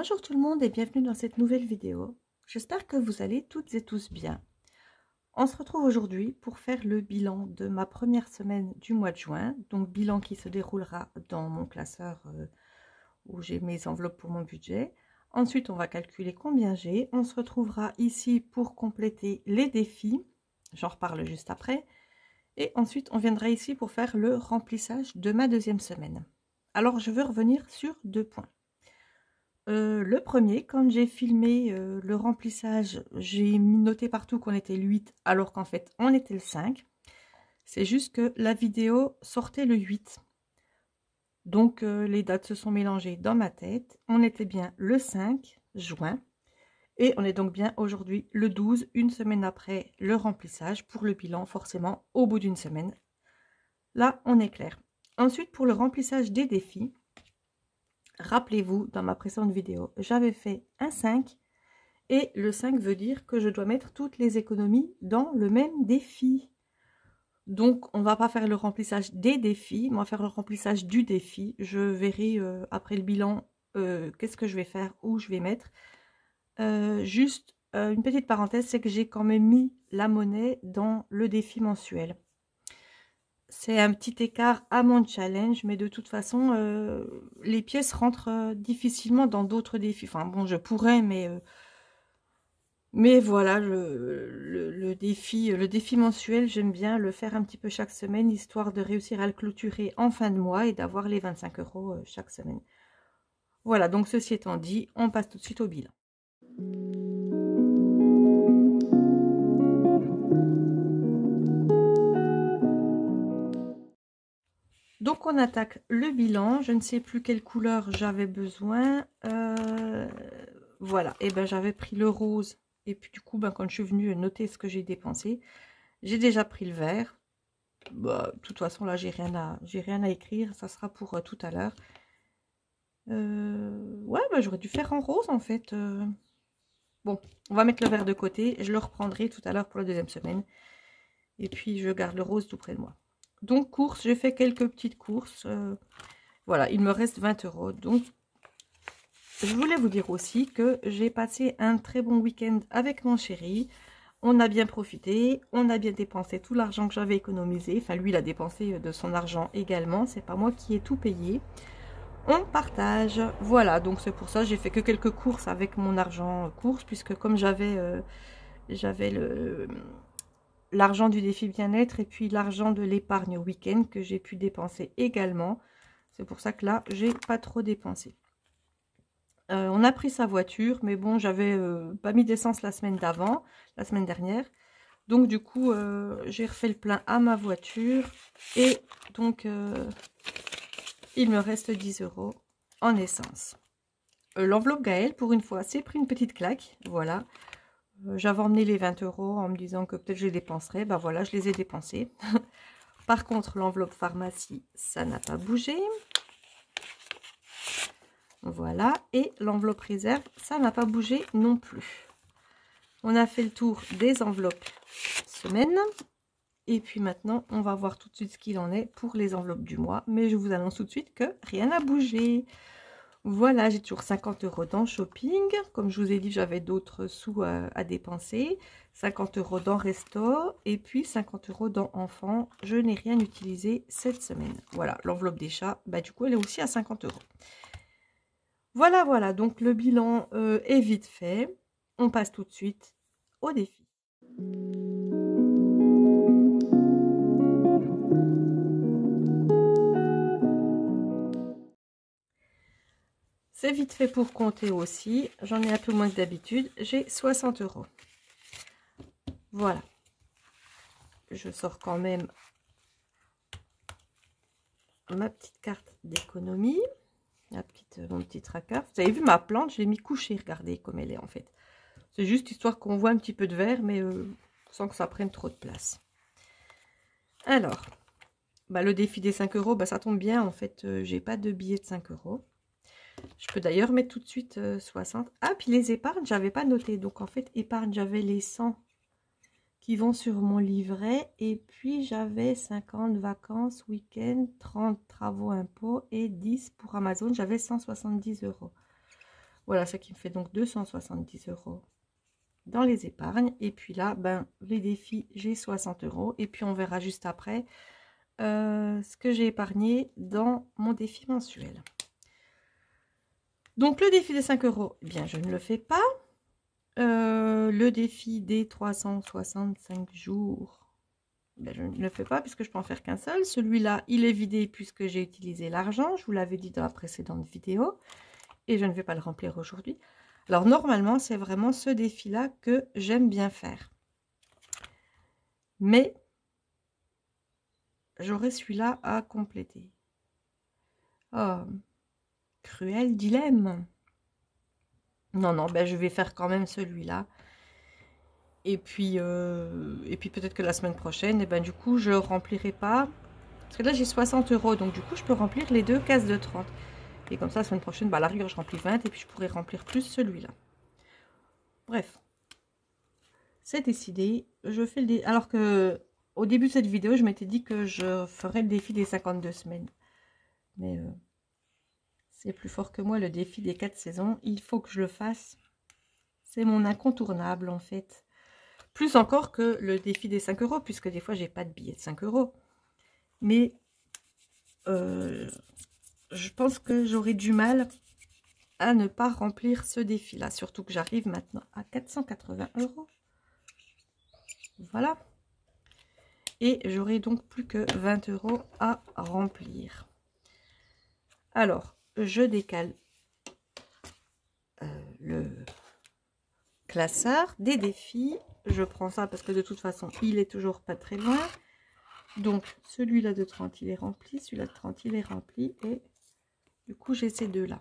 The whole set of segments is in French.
Bonjour tout le monde et bienvenue dans cette nouvelle vidéo. J'espère que vous allez toutes et tous bien. On se retrouve aujourd'hui pour faire le bilan de ma première semaine du mois de juin. Donc bilan qui se déroulera dans mon classeur où j'ai mes enveloppes pour mon budget. Ensuite on va calculer combien j'ai. On se retrouvera ici pour compléter les défis. J'en reparle juste après. Et ensuite on viendra ici pour faire le remplissage de ma deuxième semaine. Alors je veux revenir sur deux points. Le premier, quand j'ai filmé le remplissage, j'ai noté partout qu'on était le 8 alors qu'en fait on était le 5. C'est juste que la vidéo sortait le 8. Donc les dates se sont mélangées dans ma tête. On était bien le 5 juin et on est donc bien aujourd'hui le 12, une semaine après le remplissage pour le bilan forcément au bout d'une semaine. Là on est clair. Ensuite pour le remplissage des défis, rappelez-vous, dans ma précédente vidéo, j'avais fait un 5 et le 5 veut dire que je dois mettre toutes les économies dans le même défi. Donc, on ne va pas faire le remplissage des défis, on va faire le remplissage du défi. Je verrai après le bilan qu'est-ce que je vais faire, où je vais mettre. Juste une petite parenthèse, c'est que j'ai quand même mis la monnaie dans le défi mensuel. C'est un petit écart à mon challenge, mais de toute façon, les pièces rentrent difficilement dans d'autres défis. Enfin bon, je pourrais, mais voilà, le défi mensuel, j'aime bien le faire un petit peu chaque semaine, histoire de réussir à le clôturer en fin de mois et d'avoir les 25 € chaque semaine. Voilà, donc ceci étant dit, on passe tout de suite au bilan. Donc on attaque le bilan, je ne sais plus quelle couleur j'avais besoin, voilà, et ben j'avais pris le rose, et puis du coup ben, quand je suis venue noter ce que j'ai dépensé, j'ai déjà pris le vert. Bah, de toute façon là j'ai rien à écrire, ça sera pour tout à l'heure. Ouais, bah, j'aurais dû faire en rose en fait. Bon, on va mettre le vert de côté, je le reprendrai tout à l'heure pour la deuxième semaine, et puis je garde le rose tout près de moi. Donc courses, j'ai fait quelques petites courses. Voilà, il me reste 20 €. Donc, je voulais vous dire aussi que j'ai passé un très bon week-end avec mon chéri. On a bien profité, on a bien dépensé tout l'argent que j'avais économisé. Enfin, lui, il a dépensé de son argent également. C'est pas moi qui ai tout payé. On partage. Voilà, donc c'est pour ça que j'ai fait que quelques courses avec mon argent course, puisque comme j'avais l'argent du défi bien-être et puis l'argent de l'épargne week-end que j'ai pu dépenser également. C'est pour ça que là, j'ai pas trop dépensé. On a pris sa voiture, mais bon, j'avais pas mis d'essence la semaine d'avant, la semaine dernière. Donc du coup, j'ai refait le plein à ma voiture. Et donc, il me reste 10 € en essence. L'enveloppe Gaël, pour une fois, s'est pris une petite claque. Voilà. J'avais emmené les 20 € en me disant que peut-être je les dépenserais. Ben voilà, je les ai dépensés. Par contre, l'enveloppe pharmacie, ça n'a pas bougé. Voilà. Et l'enveloppe réserve, ça n'a pas bougé non plus. On a fait le tour des enveloppes semaine. Et puis maintenant, on va voir tout de suite ce qu'il en est pour les enveloppes du mois. Mais je vous annonce tout de suite que rien n'a bougé. Voilà, j'ai toujours 50 € dans shopping. Comme je vous ai dit, j'avais d'autres sous à dépenser. 50 € dans resto et puis 50 € dans enfant. Je n'ai rien utilisé cette semaine. Voilà, l'enveloppe des chats, bah, du coup, elle est aussi à 50 €. Voilà, voilà, donc le bilan est vite fait. On passe tout de suite au défi. C'est vite fait pour compter aussi. J'en ai un peu moins que d'habitude. J'ai 60 €. Voilà. Je sors quand même ma petite carte d'économie. Mon petit tracker. Vous avez vu ma plante, je l'ai mis couchée. Regardez comme elle est en fait. C'est juste histoire qu'on voit un petit peu de vert, mais sans que ça prenne trop de place. Alors, bah, le défi des 5 €, bah, ça tombe bien. En fait, j'ai pas de billets de 5 €. Je peux d'ailleurs mettre tout de suite 60. Ah, puis les épargnes, j'avais pas noté. Donc en fait, épargne, j'avais les 100 qui vont sur mon livret. Et puis j'avais 50 vacances, week-end, 30 travaux impôts et 10 pour Amazon. J'avais 170 €. Voilà, ça qui me fait donc 270 € dans les épargnes. Et puis là, ben, les défis, j'ai 60 €. Et puis on verra juste après ce que j'ai épargné dans mon défi mensuel. Donc le défi des 5 €, eh bien je ne le fais pas. Le défi des 365 jours, ben, je ne le fais pas puisque je peux en faire qu'un seul. Celui-là, il est vidé puisque j'ai utilisé l'argent. Je vous l'avais dit dans la précédente vidéo. Et je ne vais pas le remplir aujourd'hui. Alors normalement, c'est vraiment ce défi-là que j'aime bien faire. Mais j'aurai celui-là à compléter. Oh, cruel dilemme. Non, non, ben je vais faire quand même celui-là. Et puis peut-être que la semaine prochaine, et ben du coup, je remplirai pas. Parce que là, j'ai 60 €, donc du coup, je peux remplir les 2 cases de 30. Et comme ça, la semaine prochaine, bah, à la rigueur, je remplis 20 et puis je pourrai remplir plus celui-là. Bref, c'est décidé. Je fais le alors que au début de cette vidéo, je m'étais dit que je ferais le défi des 52 semaines. Mais c'est plus fort que moi, le défi des 4 saisons. Il faut que je le fasse. C'est mon incontournable, en fait. Plus encore que le défi des 5 €, puisque des fois, j'ai pas de billets de 5 €. Mais je pense que j'aurai du mal à ne pas remplir ce défi-là. Surtout que j'arrive maintenant à 480 €. Voilà. Et j'aurai donc plus que 20 € à remplir. Alors, je décale le classeur des défis. Je prends ça parce que de toute façon, il est toujours pas très loin. Donc, celui-là de 30, il est rempli. Celui-là de 30, il est rempli. Et du coup, j'ai ces deux-là.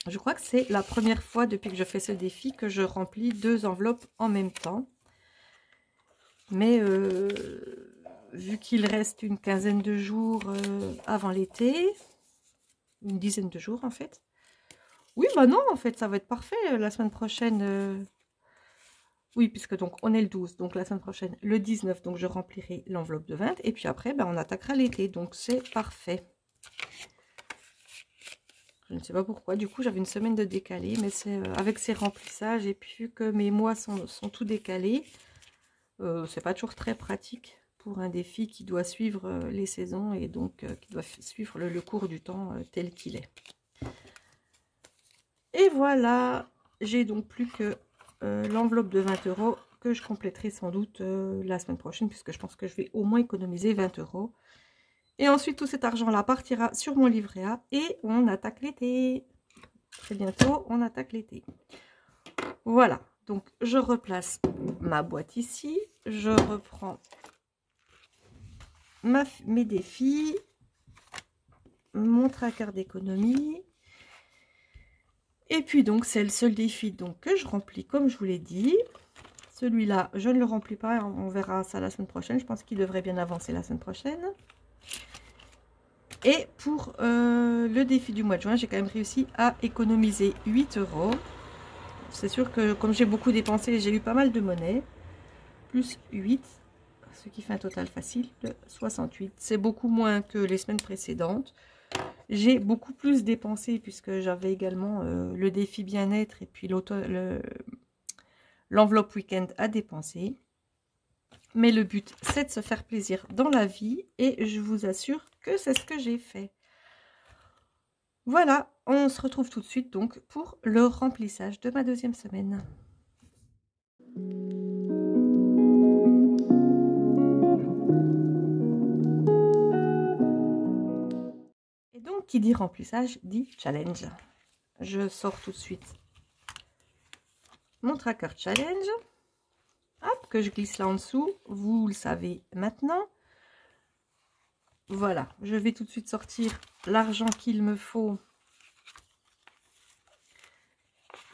Je crois que c'est la première fois depuis que je fais ce défi que je remplis 2 enveloppes en même temps. Mais vu qu'il reste une quinzaine de jours avant l'été, une dizaine de jours en fait. Oui, bah non, en fait, ça va être parfait la semaine prochaine. Oui, puisque donc on est le 12, donc la semaine prochaine, le 19, donc je remplirai l'enveloppe de 20. Et puis après, bah, on attaquera l'été, donc c'est parfait. Je ne sais pas pourquoi, du coup j'avais une semaine de décalé, mais c'est avec ces remplissages, et puis vu que mes mois sont tout décalés, c'est pas toujours très pratique pour un défi qui doit suivre les saisons et donc qui doit suivre le cours du temps tel qu'il est. Et voilà, j'ai donc plus que l'enveloppe de 20 € que je compléterai sans doute la semaine prochaine, puisque je pense que je vais au moins économiser 20 €. Et ensuite, tout cet argent-là partira sur mon livret A et on attaque l'été. Très bientôt, on attaque l'été. Voilà, donc je replace ma boîte ici. Je reprends mes défis, mon tracker d'économie. Et puis donc, c'est le seul défi donc, que je remplis comme je vous l'ai dit. Celui-là, je ne le remplis pas. On verra ça la semaine prochaine. Je pense qu'il devrait bien avancer la semaine prochaine. Et pour le défi du mois de juin, j'ai quand même réussi à économiser 8 €. C'est sûr que comme j'ai beaucoup dépensé, j'ai eu pas mal de monnaie. Plus 8, ce qui fait un total facile de 68. C'est beaucoup moins que les semaines précédentes. J'ai beaucoup plus dépensé puisque j'avais également le défi bien-être et puis l'enveloppe week-end à dépenser. Mais le but, c'est de se faire plaisir dans la vie et je vous assure que c'est ce que j'ai fait. Voilà, on se retrouve tout de suite donc pour le remplissage de ma deuxième semaine. Et donc, qui dit remplissage, dit challenge. Je sors tout de suite mon tracker challenge. Hop, que je glisse là en dessous. Vous le savez maintenant. Voilà, je vais tout de suite sortir l'argent qu'il me faut.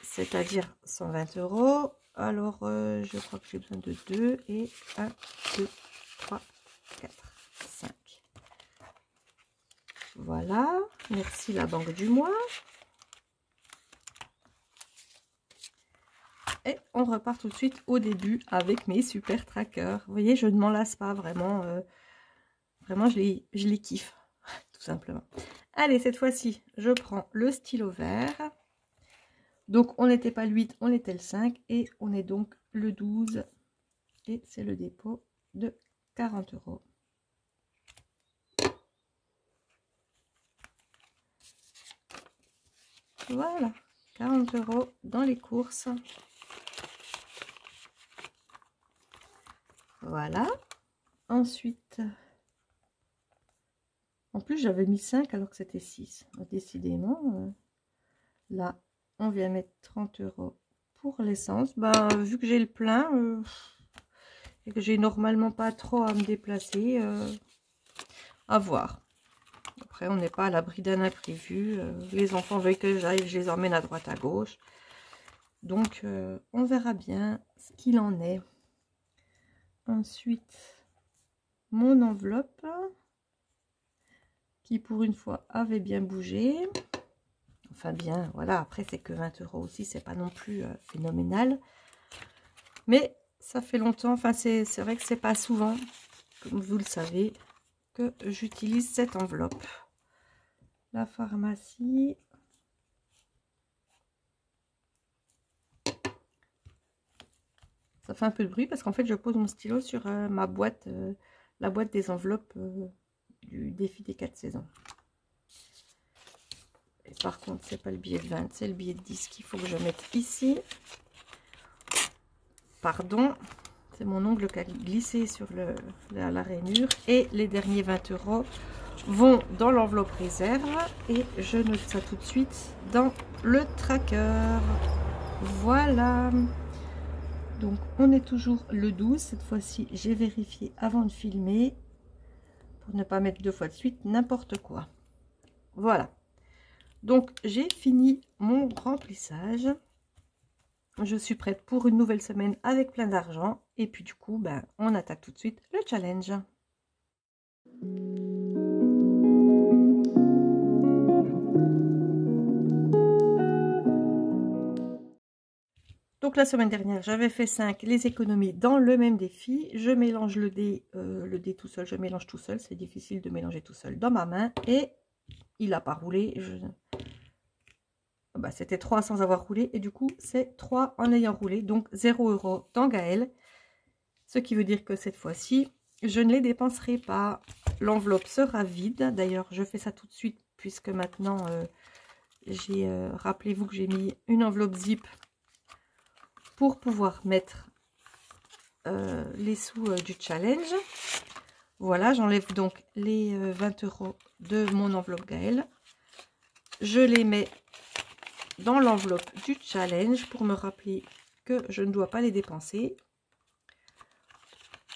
C'est-à-dire 120 €. Alors, je crois que j'ai besoin de 2 et 1, 2, 3, 4, 5. Voilà, merci la banque du mois. Et on repart tout de suite au début avec mes super trackers. Vous voyez, je ne m'en lasse pas vraiment. Vraiment, je les kiffe, tout simplement. Allez, cette fois-ci, je prends le stylo vert. Donc, on n'était pas le 8, on était le 5 et on est donc le 12. Et c'est le dépôt de 40 €. Voilà, 40 € dans les courses. Voilà. Ensuite, en plus, j'avais mis 5 alors que c'était 6. Décidément, là, on vient mettre 30 € pour l'essence. Bah, vu que j'ai le plein et que j'ai normalement pas trop à me déplacer, à voir. Après, on n'est pas à l'abri d'un imprévu. Les enfants veulent que j'aille, je les emmène à droite, à gauche. Donc, on verra bien ce qu'il en est. Ensuite, mon enveloppe, qui pour une fois avait bien bougé. Enfin bien, voilà, après c'est que 20 € aussi, c'est pas non plus phénoménal. Mais ça fait longtemps, enfin c'est vrai que c'est pas souvent, comme vous le savez, que j'utilise cette enveloppe. La pharmacie. Ça fait un peu de bruit parce qu'en fait je pose mon stylo sur ma boîte, la boîte des enveloppes du défi des 4 saisons. Et par contre c'est pas le billet de 20, c'est le billet de 10 qu'il faut que je mette ici. Pardon, c'est mon ongle qui a glissé sur la rainure. Et les derniers 20 € vont dans l'enveloppe réserve. Et je note ça tout de suite dans le tracker. Voilà. Donc, on est toujours le 12. Cette fois-ci, j'ai vérifié avant de filmer. Pour ne pas mettre 2 fois de suite n'importe quoi. Voilà. Donc, j'ai fini mon remplissage. Je suis prête pour une nouvelle semaine avec plein d'argent. Et puis du coup, ben, on attaque tout de suite le challenge. Donc la semaine dernière, j'avais fait 5 les économies dans le même défi. Je mélange le dé tout seul, je mélange tout seul. C'est difficile de mélanger tout seul dans ma main. Et il n'a pas roulé. Bah, c'était 3 sans avoir roulé. Et du coup, c'est 3 en ayant roulé. Donc 0 € dans Gaël. Ce qui veut dire que cette fois-ci, je ne les dépenserai pas. L'enveloppe sera vide. D'ailleurs, je fais ça tout de suite puisque maintenant, j'ai rappelez-vous que j'ai mis une enveloppe zip pour pouvoir mettre les sous du challenge. Voilà, j'enlève donc les 20 € de mon enveloppe Gaël. Je les mets dans l'enveloppe du challenge pour me rappeler que je ne dois pas les dépenser.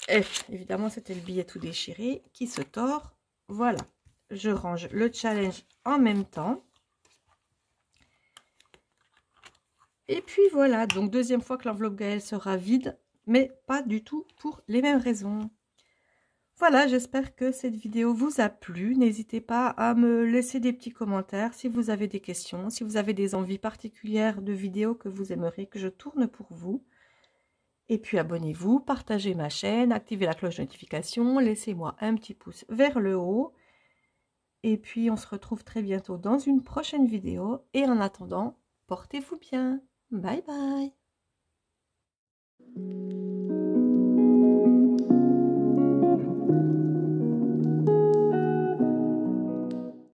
Et évidemment, c'était le billet tout déchiré qui se tord. Voilà, je range le challenge en même temps. Et puis voilà, donc deuxième fois que l'enveloppe Gaël sera vide, mais pas du tout pour les mêmes raisons. Voilà, j'espère que cette vidéo vous a plu. N'hésitez pas à me laisser des petits commentaires si vous avez des questions, si vous avez des envies particulières de vidéos que vous aimeriez que je tourne pour vous. Et puis abonnez-vous, partagez ma chaîne, activez la cloche de notification, laissez-moi un petit pouce vers le haut. Et puis on se retrouve très bientôt dans une prochaine vidéo. Et en attendant, portez-vous bien. Bye bye.